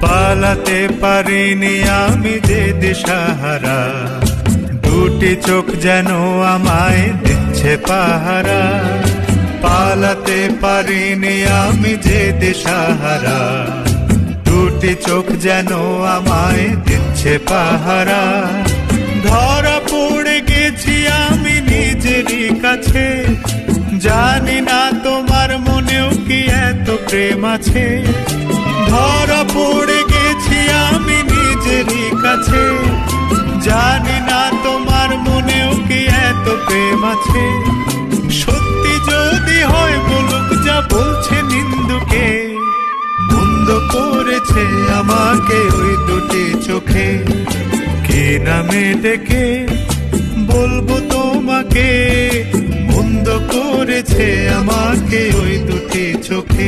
পালাতে পারিনি আমি যে দিশাহারা, দুটি চোখ যেন আমায় দিচ্ছে পাহারা। পালাতে পারিনি আমি যে দিশাহারা, দুটি চোখ যেন আমায় দিচ্ছে পাহারা। ধরা পড়ে গেছি আমি নিজেরই কাছে, জানি না তোমার মনেও কি এত প্রেম আছে। ধরা পড়ে গেছি আমি নিজেরই কাছে, জানি না তোমার মনেও কি এত প্রেম আছে। সত্যি যদি হয় বলুক যা বলছে নিন্দুকে, মন্দ করেছে আমাকে ওই দুটি চোখে। কি নামে ডেকে বলবো তোমাকে, মন্দ করেছে আমাকে ওই দুটি চোখে।